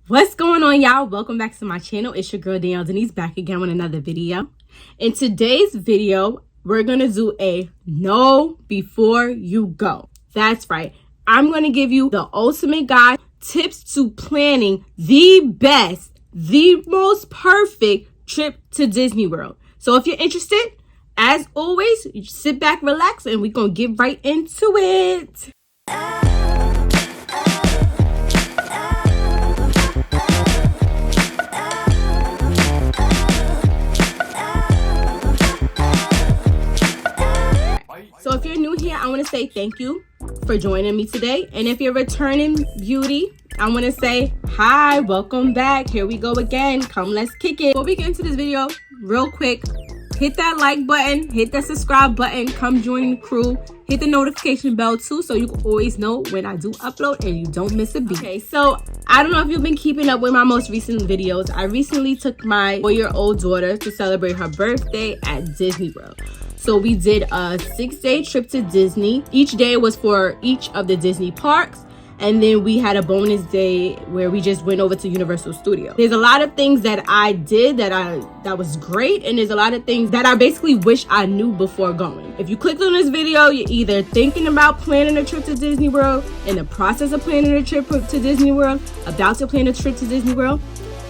What's going on, y'all? Welcome back to my channel. It's your girl Danielle Denese, back again with another video. In today's video, we're gonna do a know before you go. That's right, I'm gonna give you the ultimate guide, tips to planning the best, the most perfect trip to Disney World. So if you're interested, as always, you sit back, relax, and we're gonna get right into it. So if you're new here, I want to say thank you for joining me today. And if you're returning beauty, I want to say hi, welcome back. Here we go again. Come, let's kick it. Before we get into this video, real quick, hit that like button, hit that subscribe button, come join the crew, hit the notification bell too, so you can always know when I do upload and you don't miss a beat. Okay, so I don't know if you've been keeping up with my most recent videos. I recently took my 4-year-old daughter to celebrate her birthday at Disney World. So we did a 6-day trip to Disney. Each day was for each of the Disney parks. And then we had a bonus day where we just went over to Universal Studios. There's a lot of things that I did that was great. And there's a lot of things that I basically wish I knew before going. If you clicked on this video, you're either thinking about planning a trip to Disney World, in the process of planning a trip to Disney World, about to plan a trip to Disney World.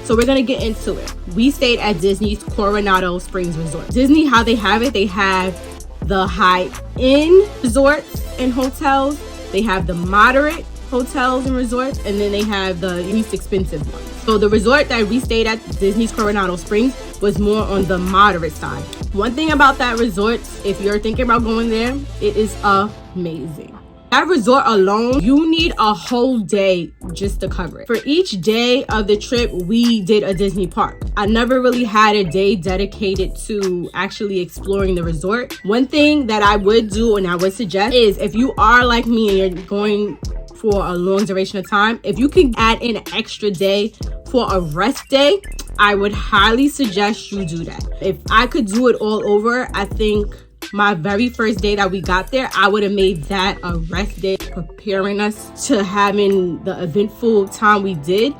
So we're gonna get into it. We stayed at Disney's Coronado Springs Resort. Disney, how they have it, they have the high-end resorts and hotels. They have the moderate hotels and resorts, and then they have the least expensive ones. So the resort that we stayed at, Disney's Coronado Springs, was more on the moderate side. One thing about that resort, if you're thinking about going there, it is amazing. That resort alone, you need a whole day just to cover it. For each day of the trip, we did a Disney park. I never really had a day dedicated to actually exploring the resort. One thing that I would do and I would suggest is, if you are like me and you're going for a long duration of time, if you can add in an extra day for a rest day, I would highly suggest you do that. If I could do it all over, I think my very first day that we got there, I would have made that a rest day, preparing us to having the eventful time we did.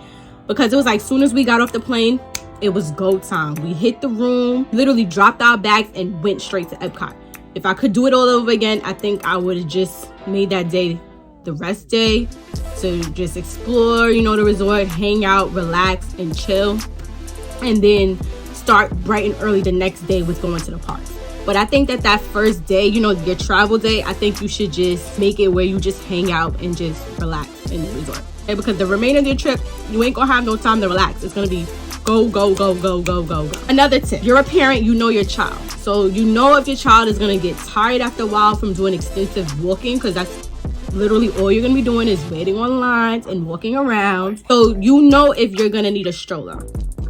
Because it was like, soon as we got off the plane, it was go time. We hit the room, literally dropped our bags and went straight to Epcot. If I could do it all over again, I think I would have just made that day the rest day to just explore, the resort, hang out, relax, and chill. And then start bright and early the next day with going to the parks. But I think that first day, your travel day, I think you should just make it where you just hang out and just relax in the resort. Okay? Because the remainder of your trip, you ain't gonna have no time to relax. It's gonna be go, go, go, go, go, go, go. Another tip, you're a parent, you know your child. So you know if your child is gonna get tired after a while from doing extensive walking, because that's literally all you're gonna be doing is waiting on lines and walking around. So you know if you're gonna need a stroller.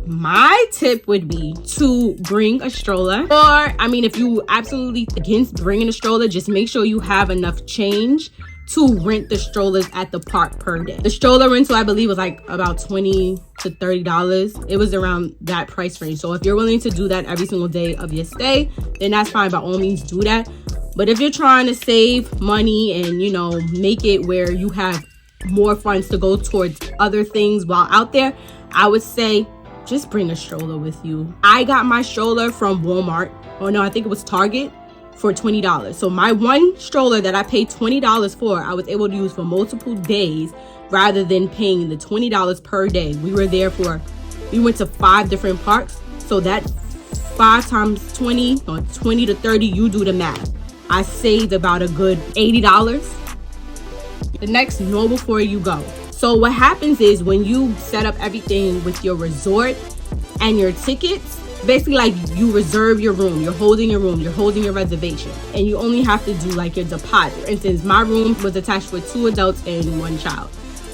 My tip would be to bring a stroller, or if you absolutely against bringing a stroller, just make sure you have enough change to rent the strollers at the park per day. The stroller rental, I believe, was like about $20 to $30. It was around that price range. So if you're willing to do that every single day of your stay, then that's fine. By all means, do that. But if you're trying to save money and, make it where you have more funds to go towards other things while out there, I would say just bring a stroller with you. I got my stroller from Walmart. Oh no, I think it was Target for $20. So my one stroller that I paid $20 for, I was able to use for multiple days rather than paying the $20 per day. We went to 5 different parks. So that 5 times 20 or 20 to 30, you do the math. I saved about a good $80. The next, know before you go. So what happens is, when you set up everything with your resort and your tickets, basically like you reserve your room, you're holding your reservation, and you only have to do like your deposit. For instance, my room was attached with 2 adults and 1 child.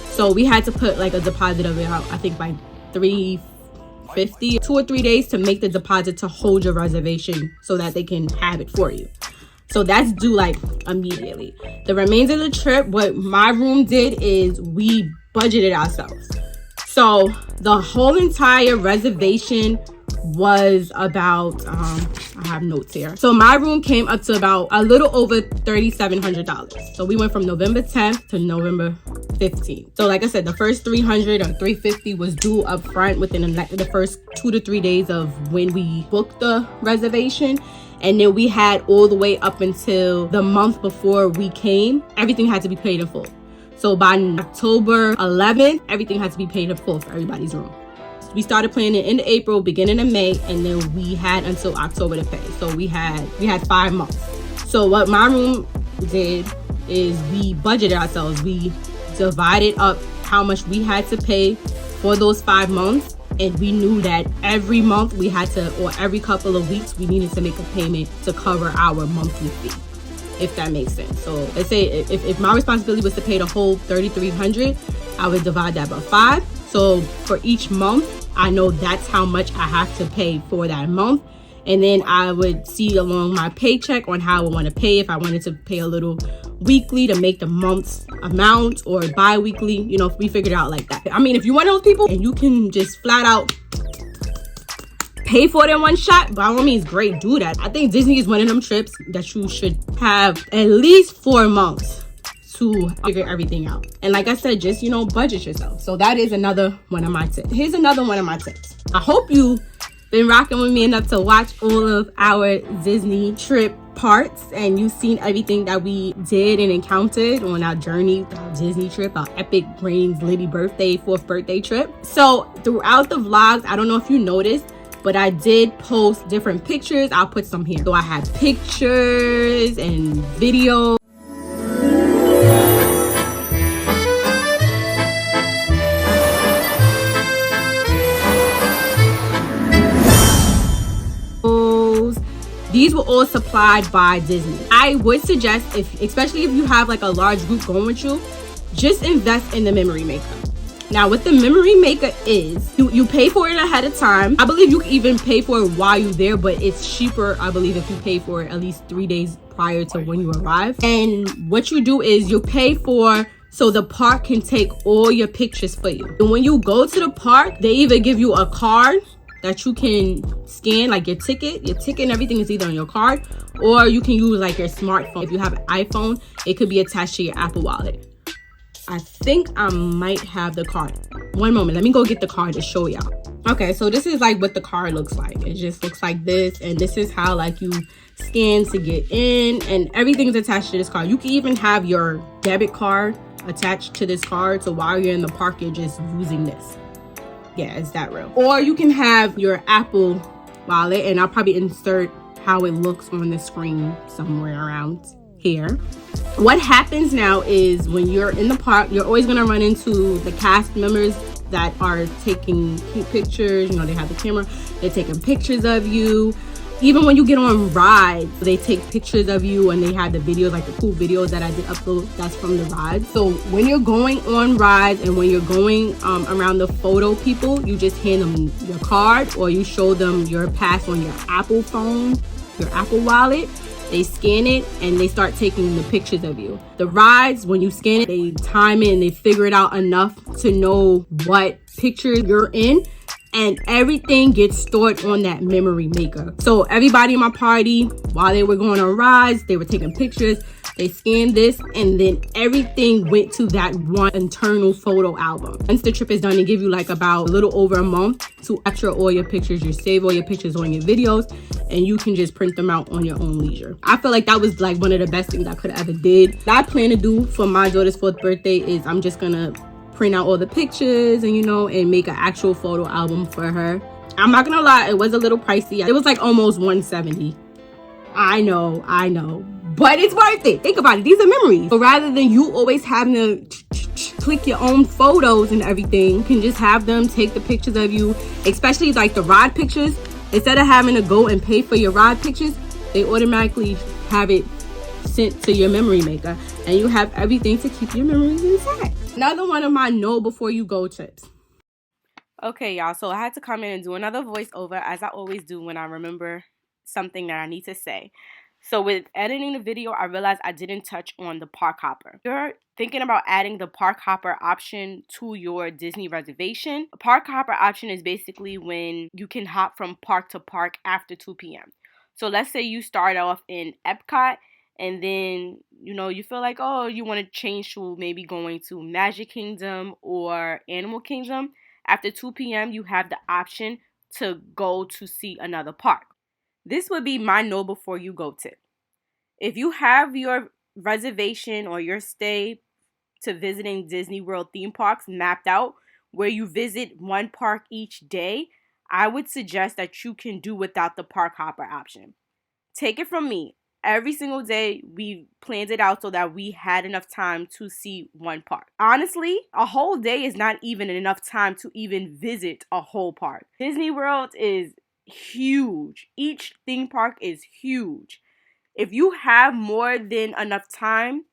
So we had to put like a deposit of about, I think by $350, 2 or 3 days to make the deposit to hold your reservation so that they can have it for you. So that's due like immediately. The remainder of the trip, what my room did is we budgeted ourselves. So the whole entire reservation was about, I have notes here. So my room came up to about a little over $3,700. So we went from November 10th to November 15th. So like I said, the first 300 or 350 was due up front within the first 2 to 3 days of when we booked the reservation. And then we had all the way up until the month before we came, everything had to be paid in full. So by October 11th, everything had to be paid in full for everybody's room. We started planning in April, beginning of May, and then we had until October to pay. So we had 5 months. So what my room did is we budgeted ourselves. We divided up how much we had to pay for those 5 months, and we knew that every month we had to, or every couple of weeks, we needed to make a payment to cover our monthly fee, if that makes sense. So let's say if my responsibility was to pay the whole $3,300, I would divide that by 5. So for each month, I know that's how much I have to pay for that month. And then I would see along my paycheck on how I want to pay. If I wanted to pay a little weekly to make the month's amount, or bi-weekly, you know, we figured it out like that. I mean, if you're one of those people and you can just flat out pay for it in one shot, by all means, great, do that. I think Disney is one of them trips that you should have at least 4 months to figure everything out. And like I said, just, you know, budget yourself. So that is another one of my tips. Here's another one of my tips. I hope you've been rocking with me enough to watch all of our Disney trip parts, and you've seen everything that we did and encountered on our journey, our Disney trip, our epic Brains Liddy birthday, 4th birthday trip. So throughout the vlogs, I don't know if you noticed, but I did post different pictures. I'll put some here. So I had pictures and videos. These were all supplied by Disney. I would suggest, especially if you have like a large group going with you, just invest in the memory maker. Now, what the memory maker is, you pay for it ahead of time. I believe you can even pay for it while you're there, but it's cheaper, I believe, if you pay for it at least 3 days prior to when you arrive. And what you do is you pay for, so the park can take all your pictures for you. And when you go to the park, they either give you a card that you can scan, like your ticket and everything is either on your card, or you can use like your smartphone. If you have an iPhone, it could be attached to your Apple Wallet. I think I might have the card. One moment, let me go get the card to show y'all. Okay, so this is like what the card looks like. It just looks like this, and this is how like you scan to get in, and everything is attached to this card. You can even have your debit card attached to this card, so while you're in the park, you're just using this. Yeah, it's that real. Or you can have your Apple Wallet, and I'll probably insert how it looks on the screen somewhere around here. What happens now is when you're in the park, you're always going to run into the cast members that are taking pictures. You know, they have the camera, they're taking pictures of you. Even when you get on rides, they take pictures of you, and they have the videos, like the cool videos that I did upload, that's from the rides. So when you're going on rides and when you're going around the photo people, you just hand them your card, or you show them your pass on your Apple phone, your Apple Wallet. They scan it and they start taking the pictures of you. The rides, when you scan it, they time it and they figure it out enough to know what picture you're in. And everything gets stored on that memory maker. So everybody in my party, while they were going on rides, they were taking pictures, they scanned this, and then everything went to that one internal photo album. Once the trip is done, they give you like about a little over a month to capture all your pictures. You save all your pictures on your videos, and you can just print them out on your own leisure. I feel like that was like one of the best things I could have ever did. What I plan to do for my daughter's 4th birthday is I'm just gonna print out all the pictures and, you know, and make an actual photo album for her. I'm not gonna lie, it was a little pricey. It was like almost $170. I know, but it's worth it. Think about it, these are memories. So rather than you always having to click your own photos and everything, you can just have them take the pictures of you, especially like the ride pictures. Instead of having to go and pay for your ride pictures, they automatically have it sent to your memory maker, and you have everything to keep your memories inside. Another one of my know before you go tips. Okay, y'all, so I had to come in and do another voiceover, as I always do when I remember something that I need to say. So with editing the video, I realized I didn't touch on the park hopper. If you're thinking about adding the park hopper option to your Disney reservation, a park hopper option is basically when you can hop from park to park after 2 p.m. So let's say you start off in Epcot, and then, you know, you feel like, oh, you want to change to maybe going to Magic Kingdom or Animal Kingdom, after 2 p.m., you have the option to go to see another park. This would be my know before you go tip. If you have your reservation or your stay to visiting Disney World theme parks mapped out, where you visit one park each day, I would suggest that you can do without the park hopper option. Take it from me. Every single day, we planned it out so that we had enough time to see one park. Honestly, a whole day is not even enough time to even visit a whole park. Disney World is huge. Each theme park is huge. If you have more than enough time,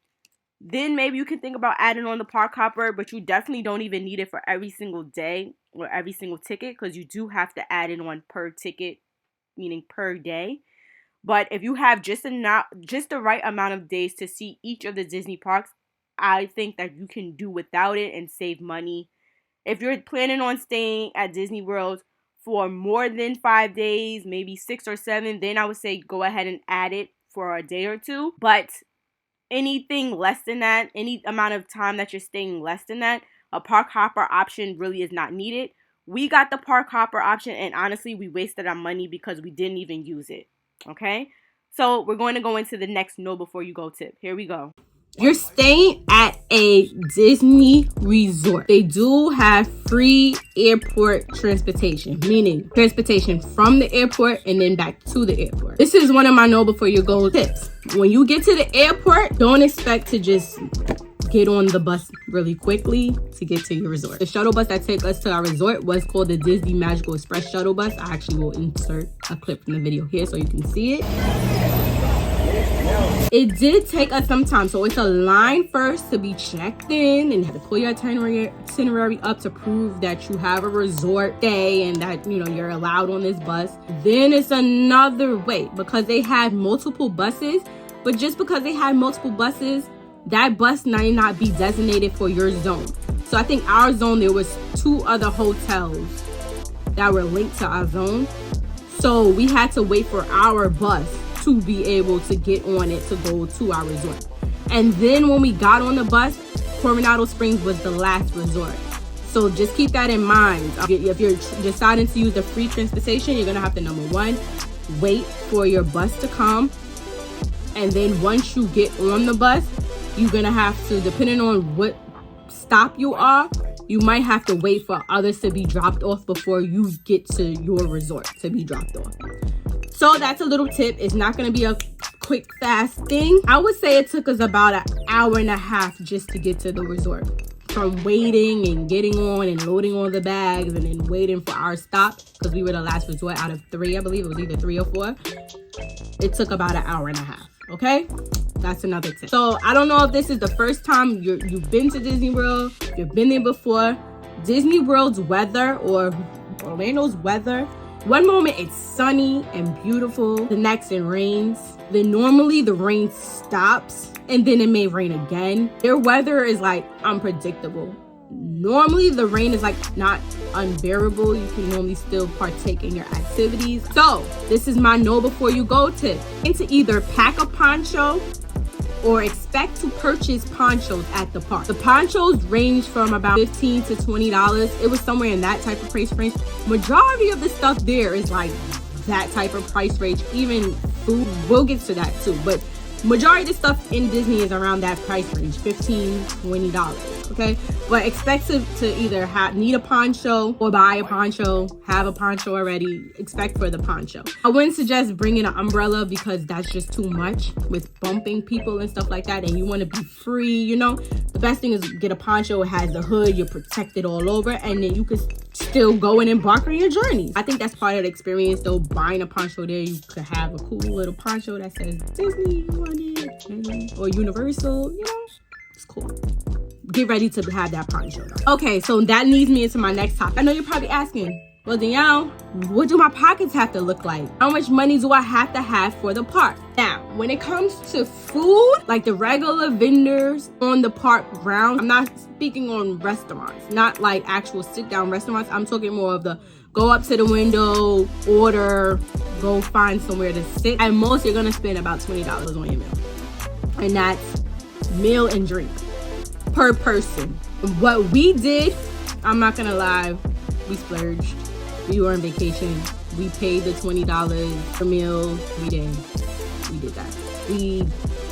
then maybe you can think about adding on the park hopper, but you definitely don't even need it for every single day or every single ticket, because you do have to add in one per ticket, meaning per day. But if you have just the right amount of days to see each of the Disney parks, I think that you can do without it and save money. If you're planning on staying at Disney World for more than 5 days, maybe 6 or 7, then I would say go ahead and add it for a day or two. But anything less than that, any amount of time that you're staying less than that, a park hopper option really is not needed. We got the park hopper option, and honestly, we wasted our money because we didn't even use it. Okay, so we're going to go into the next know before you go tip. Here we go. You're staying at a Disney resort. They do have free airport transportation, meaning transportation from the airport and then back to the airport. This is one of my know before you go tips. When you get to the airport, don't expect to just get on the bus really quickly to get to your resort. The shuttle bus that took us to our resort was called the Disney Magical Express shuttle bus. I actually will insert a clip from the video here so you can see it. It did take us some time, so it's a line first to be checked in, and you have to pull your itinerary up to prove that you have a resort day and that, you know, you're allowed on this bus. Then it's another wait because they had multiple buses, but just because they had multiple buses, that bus might not be designated for your zone. So I think our zone, there was 2 other hotels that were linked to our zone. So we had to wait for our bus to be able to get on it to go to our resort. And then when we got on the bus, Coronado Springs was the last resort. So just keep that in mind. If you're deciding to use the free transportation, you're gonna have to, number 1, wait for your bus to come. And then once you get on the bus, you're gonna have to, depending on what stop you are, you might have to wait for others to be dropped off before you get to your resort to be dropped off. So that's a little tip. It's not gonna be a quick, fast thing. I would say it took us about an hour and a half just to get to the resort. From waiting and getting on and loading all the bags and then waiting for our stop, because we were the last resort out of 3, I believe it was either 3 or 4. It took about an hour and a half, okay? That's another tip. So I don't know if this is the first time you've been to Disney World, you've been there before. Disney World's weather, or Orlando's weather, one moment it's sunny and beautiful, the next it rains. Then normally the rain stops and then it may rain again. Their weather is like unpredictable. Normally the rain is like not unbearable. You can normally still partake in your activities. So this is my know before you go tip. And to either pack a poncho or expect to purchase ponchos at the park. The ponchos range from about $15 to $20. It was somewhere in that type of price range. Majority of the stuff there is like that type of price range. Even food, we'll get to that too. But majority of the stuff in Disney is around that price range, $15, $20, okay? But expect to either need a poncho or buy a poncho, have a poncho already, expect for the poncho. I wouldn't suggest bringing an umbrella because that's just too much with bumping people and stuff like that, and you want to be free, you know? The best thing is get a poncho. It has the hood, you're protected all over, and then you can still go and embark on your journey. I think that's part of the experience though. Buying a poncho there, you could have a cool little poncho that says Disney on it, or Universal, you know, it's cool. Get ready to have that poncho though. Okay, so that leads me into my next topic. I know you're probably asking, well, Danielle, what do my pockets have to look like? How much money do I have to have for the park? Now, when it comes to food, like the regular vendors on the park grounds, I'm not speaking on restaurants, not like actual sit-down restaurants. I'm talking more of the go up to the window, order, go find somewhere to sit. At most, you're gonna spend about $20 on your meal. and that's meal and drink per person. What we did, I'm not gonna lie, we splurged. We were on vacation. We paid the $20 per meal. We did that. We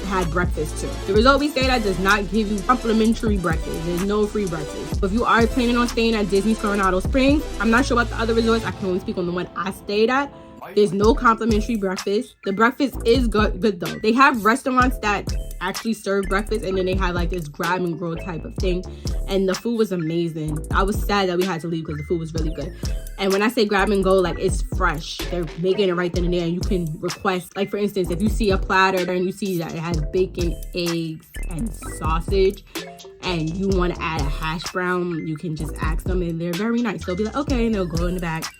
had breakfast too. The resort we stayed at does not give you complimentary breakfast. There's no free breakfast. If you are planning on staying at Disney's Coronado Springs, I'm not sure about the other resorts. I can only speak on the one I stayed at. There's no complimentary breakfast. The breakfast is good though. They have restaurants that actually serve breakfast, and then they have like this grab and go type of thing, and the food was amazing. I was sad that we had to leave because the food was really good. And when I say grab and go, like, it's fresh. They're making it right then and there, and you can request, like, for instance, if you see a platter and you see that it has bacon, eggs, and sausage, and you want to add a hash brown, you can just ask them, and they're very nice. They'll be like, okay, and they'll go in the back,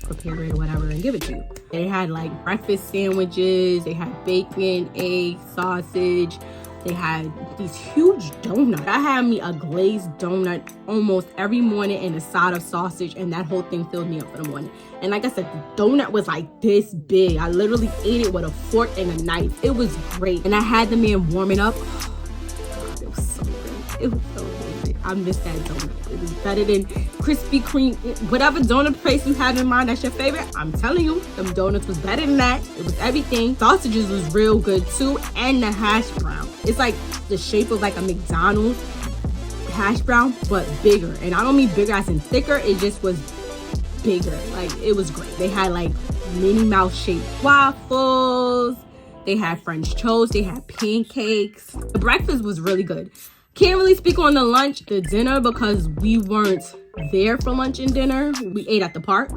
prepare it or whatever, and give it to you. They had like breakfast sandwiches, they had bacon, egg, sausage, they had these huge donuts. I had me a glazed donut almost every morning and a side of sausage, and that whole thing filled me up for the morning. And like I said, the donut was like this big. I literally ate it with a fork and a knife. It was great. And I had the man warm it up. Oh, God, it was so good. It was so good. I missed that donut. It was better than Krispy Kreme. Whatever donut place you have in mind that's your favorite, I'm telling you, them donuts was better than that. It was everything. Sausages was real good too, and the hash brown. It's like the shape of like a McDonald's hash brown, but bigger. And I don't mean bigger as in thicker. It just was bigger. Like, it was great. They had like Minnie Mouse shaped waffles. They had French toast. They had pancakes. The breakfast was really good. Can't really speak on the lunch, the dinner, because we weren't there for lunch and dinner. We ate at the park,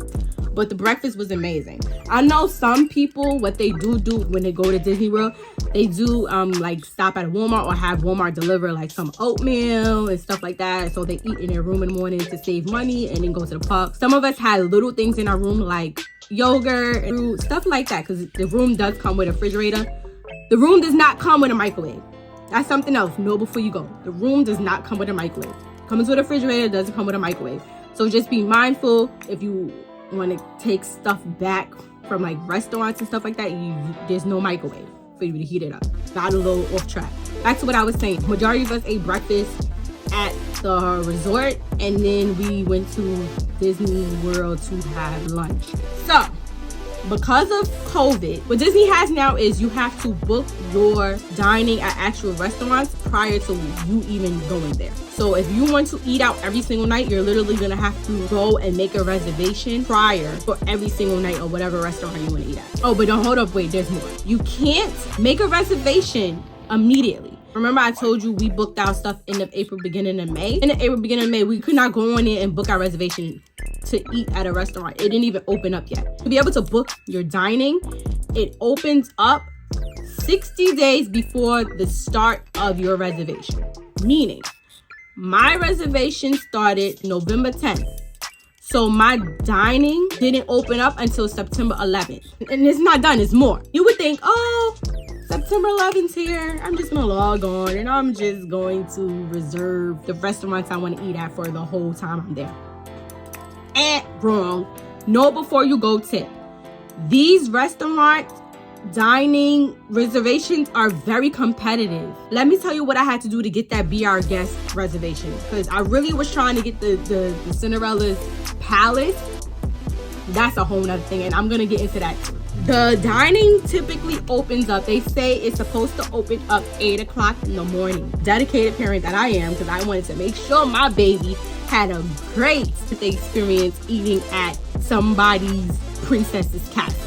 but the breakfast was amazing. I know some people, what they do when they go to Disney World, they do like stop at a Walmart or have Walmart deliver like some oatmeal and stuff like that. So they eat in their room in the morning to save money and then go to the park. Some of us had little things in our room like yogurt, fruit, stuff like that, because the room does come with a refrigerator. The room does not come with a microwave. That's something else. Know before you go. The room does not come with a microwave. Comes with a refrigerator, doesn't come with a microwave. So just be mindful if you want to take stuff back from like restaurants and stuff like that. There's no microwave for you to heat it up. Got a little off track. Back to what I was saying. Majority of us ate breakfast at the resort, and then we went to Disney World to have lunch. So, because of COVID, what Disney has now is you have to book your dining at actual restaurants prior to you even going there. So if you want to eat out every single night, you're literally gonna have to go and make a reservation prior for every single night or whatever restaurant you want to eat at. Oh, but don't hold up, wait, there's more. You can't make a reservation immediately. Remember I told you we booked our stuff end of April, beginning of May? In the April, beginning of May, we could not go on in and book our reservation to eat at a restaurant. It didn't even open up yet. To be able to book your dining, it opens up 60 days before the start of your reservation. Meaning, my reservation started November 10th. So my dining didn't open up until September 11th. And it's not done, it's more. You would think, oh, September 11th here, I'm just gonna log on and I'm just going to reserve the restaurants I want to eat at for the whole time I'm there. Wrong. Know before you go tip. These restaurant dining reservations are very competitive. Let me tell you what I had to do to get that Be Our Guest reservation, because I really was trying to get the Cinderella's Palace. That's a whole nother thing, and I'm gonna get into that too. The dining typically opens up, they say it's supposed to open up 8 o'clock in the morning. Dedicated parent that I am, because I wanted to make sure my baby had a great experience eating at somebody's princess's castle.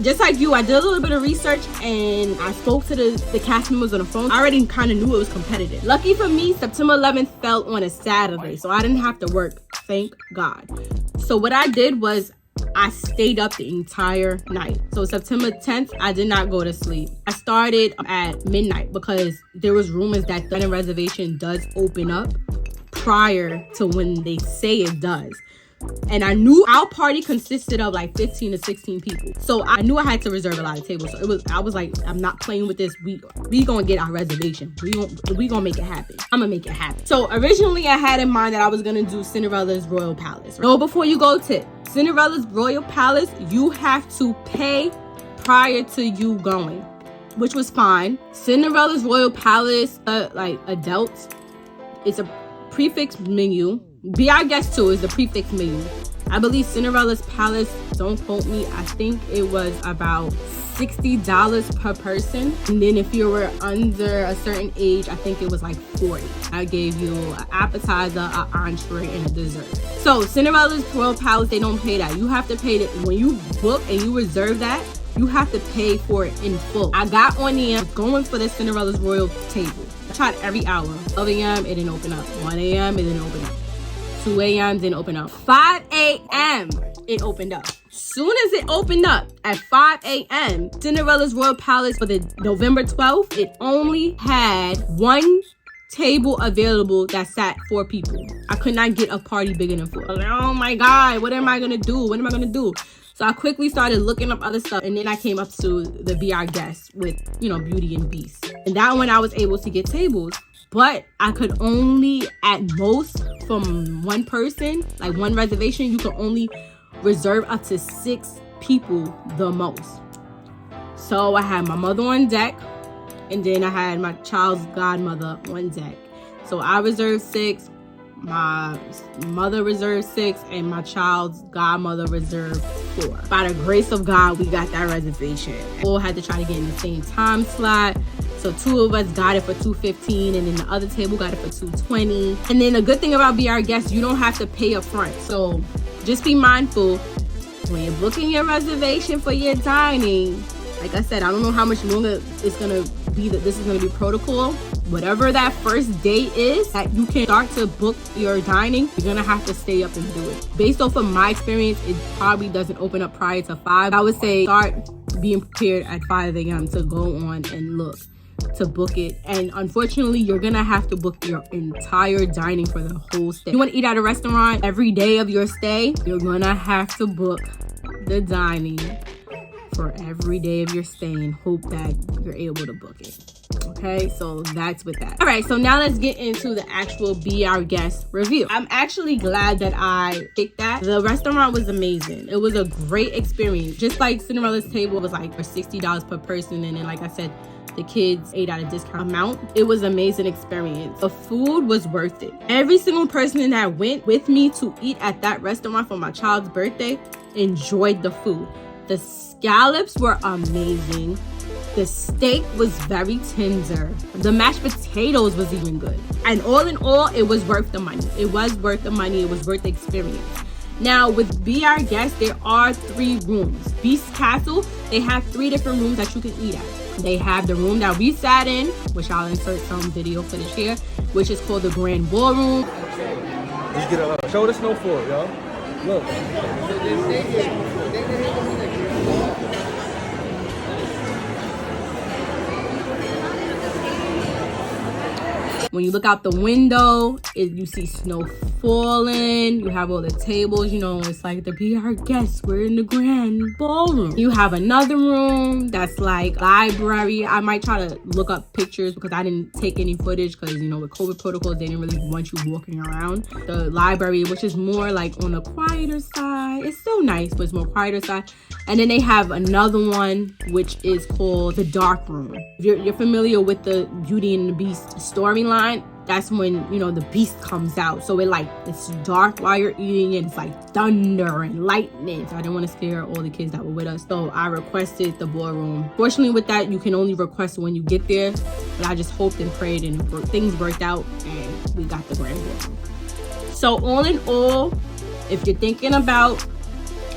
Just like you, I did a little bit of research and I spoke to the cast members on the phone. I already kind of knew it was competitive. Lucky for me, September 11th fell on a Saturday, so I didn't have to work, thank God. So what I did was I stayed up the entire night. So September 10th, I did not go to sleep. I started at midnight because there was rumors that the reservation does open up prior to when they say it does. And I knew our party consisted of like 15 to 16 people. So I knew I had to reserve a lot of tables. So I was like, I'm not playing with this. We gonna get our reservation. We gonna make it happen. I'm gonna make it happen. So originally I had in mind that I was gonna do Cinderella's Royal Palace. No, before you go tip, Cinderella's Royal Palace, you have to pay prior to you going. which was fine. Cinderella's Royal Palace, like adults, it's a prefix menu. Be Our Guest too is the prefix menu. I believe Cinderella's Palace, don't quote me, I think it was about $60 per person. And then if you were under a certain age, I think it was like $40. I gave you an appetizer, an entree, and a dessert. So Cinderella's Royal Palace, they don't pay that. You have to pay that when you book and you reserve that. You have to pay for it in full. I got on the going for the Cinderella's Royal table. I tried every hour. 12 a.m. it didn't open up. 1 a.m. it didn't open up. 2 a.m. didn't open up. 5 a.m. it opened up. Soon as it opened up at 5 a.m., Cinderella's Royal Palace for the November 12th, it only had one table available that sat 4 people. I could not get a party bigger than 4. I was like, oh my God, what am I gonna do? What am I gonna do? So I quickly started looking up other stuff, and then I came up to the Be Our Guest with, Beauty and Beast. And that one I was able to get tables, but I could only, at most, from one person, like one reservation, you could only reserve up to 6 people the most. So I had my mother on deck, and then I had my child's godmother on deck. So I reserved 6, my mother reserved 6, and my child's godmother reserved 4. By the grace of God, we got that reservation. We all had to try to get in the same time slot. So 2 of us got it for $2.15, and then the other table got it for $2.20. And then the good thing about Be Our Guest, you don't have to pay up front. So just be mindful when you're booking your reservation for your dining. Like I said, I don't know how much longer it's gonna be that this is gonna be protocol. Whatever that first date is that you can start to book your dining, you're gonna have to stay up and do it. Based off of my experience, it probably doesn't open up prior to 5. I would say start being prepared at 5 a.m. to go on and look to book it. And unfortunately, you're gonna have to book your entire dining for the whole stay. If you want to eat at a restaurant every day of your stay, you're gonna have to book the dining for every day of your stay and hope that you're able to book it. Okay, so that's with that. All right, so now let's get into the actual Be Our Guest review. I'm actually glad that I picked that. The restaurant was amazing. It was a great experience. Just like Cinderella's table was like for $60 per person, and then like I said, the kids ate at a discount amount. It was an amazing experience. The food was worth it. Every single person that went with me to eat at that restaurant for my child's birthday enjoyed the food. The scallops were amazing. The steak was very tender. The mashed potatoes was even good. And all in all, it was worth the money. It was worth the money. It was worth the experience. Now, with Be Our Guest, there are 3 rooms. Beast Castle, they have 3 different rooms that you can eat at. They have the room that we sat in, which I'll insert some video footage here, which is called the Grand Ballroom. Let's get a show the snow for it, y'all. Look. When you look out the window, you see snow falling. You have all the tables, it's like the Be Our Guests. We're in the Grand Ballroom. You have another room that's like library. I might try to look up pictures because I didn't take any footage because, with COVID protocols, they didn't really want you walking around. The library, which is more like on the quieter side. It's still nice, but it's more quieter side. And then they have another one, which is called the Dark Room. If you're familiar with the Beauty and the Beast storyline, that's when, the beast comes out. So it's dark while you're eating, and it's like thunder and lightning. So I didn't want to scare all the kids that were with us. So I requested the ballroom. Fortunately with that, you can only request when you get there. But I just hoped and prayed and things worked out and we got the Grand Ballroom. So all in all, if you're thinking about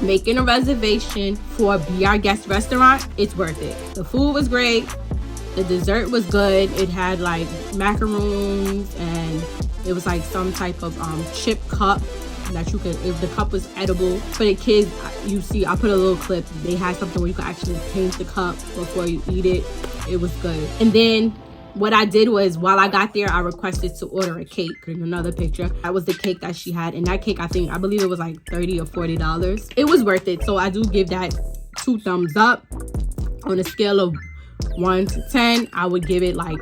making a reservation for a Be Our Guest restaurant, it's worth it. The food was great. The dessert was good. It had like macaroons, and it was like some type of chip cup that you could, if the cup was edible. For the kids, you see, I put a little clip. They had something where you could actually paint the cup before you eat it. It was good. And then what I did was, while I got there, I requested to order a cake. In another picture, that was the cake that she had. And that cake, I believe it was like $30 or $40. It was worth it. So I do give that 2 thumbs up. On a scale of 1 to 10, I would give it like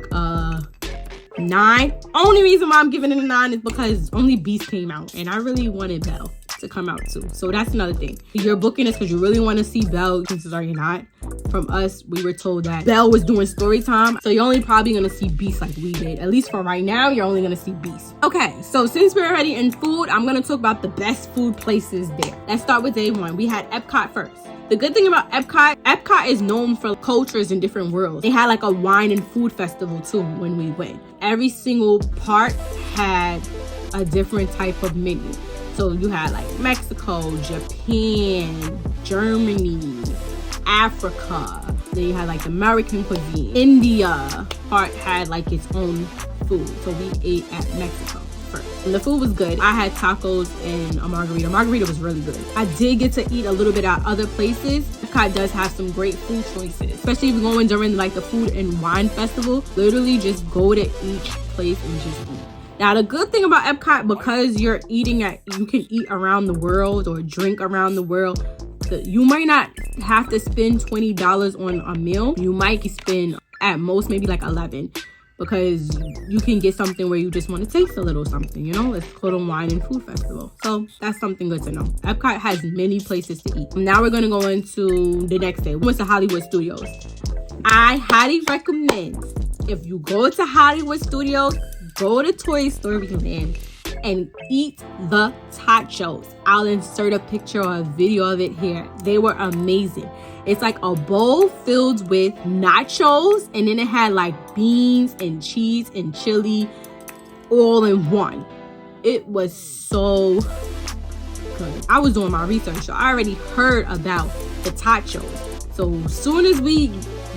9. Only reason why I'm giving it a 9 is because only Beast came out, and I really wanted Belle to come out too. So that's another thing. You're booking this because you really want to see Belle. Chances are you're not. from us, we were told that Belle was doing story time. So you're only probably gonna see Beast like we did. At least for right now, you're only gonna see Beast. Okay, so since we're already in food, I'm gonna talk about the best food places there. Let's start with day one. We had Epcot first. The good thing about Epcot is known for cultures in different worlds. They had like a wine and food festival too when we went. Every single part had a different type of menu. So you had like Mexico, Japan, Germany, Africa. Then you had like American cuisine. India part had like its own food. So we ate at Mexico first. And the food was good. I had tacos and a margarita. Margarita was really good. I did get to eat a little bit at other places. Epcot does have some great food choices, especially if you're going during like the food and wine festival. Literally just go to each place and just eat. Now, the good thing about Epcot, because you can eat around the world or drink around the world, you might not have to spend $20 on a meal. You might spend at most maybe like $11, because you can get something where you just want to taste a little something, you know? It's called a wine and food festival. So that's something good to know. Epcot has many places to eat. Now we're going to go into the next day. We went to Hollywood Studios. I highly recommend, if you go to Hollywood Studios, go to Toy Story Land and eat the tachos. I'll insert a picture or a video of it here. They were amazing. It's like a bowl filled with nachos, and then it had like beans and cheese and chili all in one. It was so good. I was doing my research, so I already heard about the tachos. So as soon as we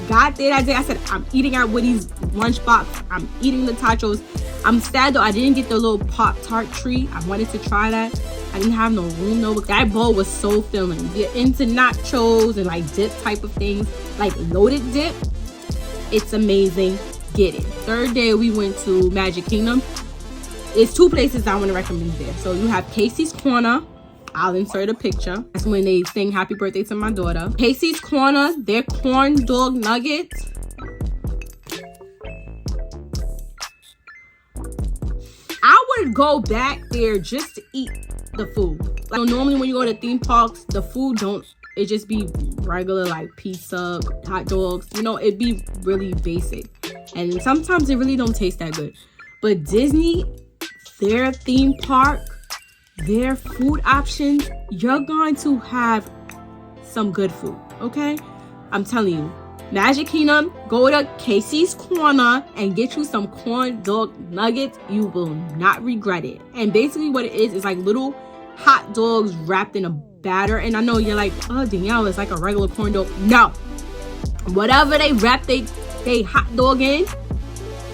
got there that day, I said, I'm eating at Woody's lunchbox. I'm eating the tachos. I'm sad though, I didn't get the little Pop-Tart treat. I wanted to try that. I didn't have no room though, but that bowl was so filling. If you're into nachos and like dip type of things, like loaded dip, it's amazing. Get it. Third day, we went to Magic Kingdom. It's two places I want to recommend there. So you have Casey's Corner. I'll insert a picture. That's when they sing happy birthday to my daughter. Casey's Corner, their corn dog nuggets. I would go back there just to eat the food. Like, so normally when you go to theme parks, the food it just be regular like pizza, hot dogs. You know, it be really basic. And sometimes it really don't taste that good. But Disney, their theme park, their food options, you're going to have some good food, okay? I'm telling you. Magic Kingdom, go to Casey's Corner and get you some corn dog nuggets. You will not regret it. And basically what it is like little hot dogs wrapped in a batter. And I know you're like, oh, Danielle, it's like a regular corn dog. No. Whatever they wrap they hot dog in,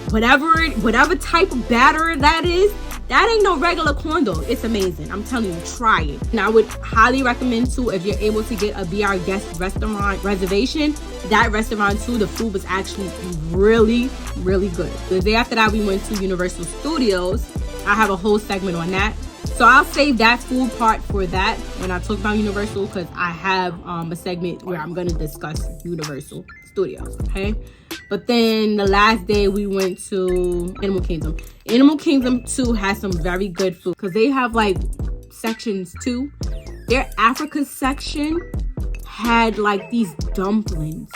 whatever type of batter that is, that ain't no regular corn dog. It's amazing. I'm telling you, try it. And I would highly recommend too, if you're able to get a Be Our Guest restaurant reservation, that restaurant too, the food was actually really, really good. The day after that, we went to Universal Studios. I have a whole segment on that. So I'll save that food part for that when I talk about Universal, because I have a segment where I'm going to discuss Universal Studios, okay? But then the last day we went to Animal Kingdom. Animal Kingdom too has some very good food, because they have like sections too. Their Africa section had like these dumplings.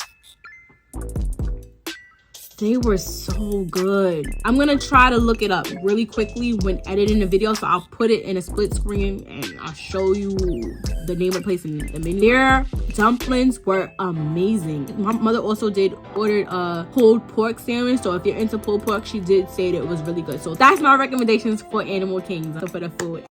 They were so good. I'm gonna try to look it up really quickly when editing the video, so I'll put it in a split screen and I'll show you the name of the place and the menu. Their dumplings were amazing. My mother also ordered a pulled pork sandwich, so if you're into pulled pork, she did say that it was really good. So that's my recommendations for Animal Kingdom for the food.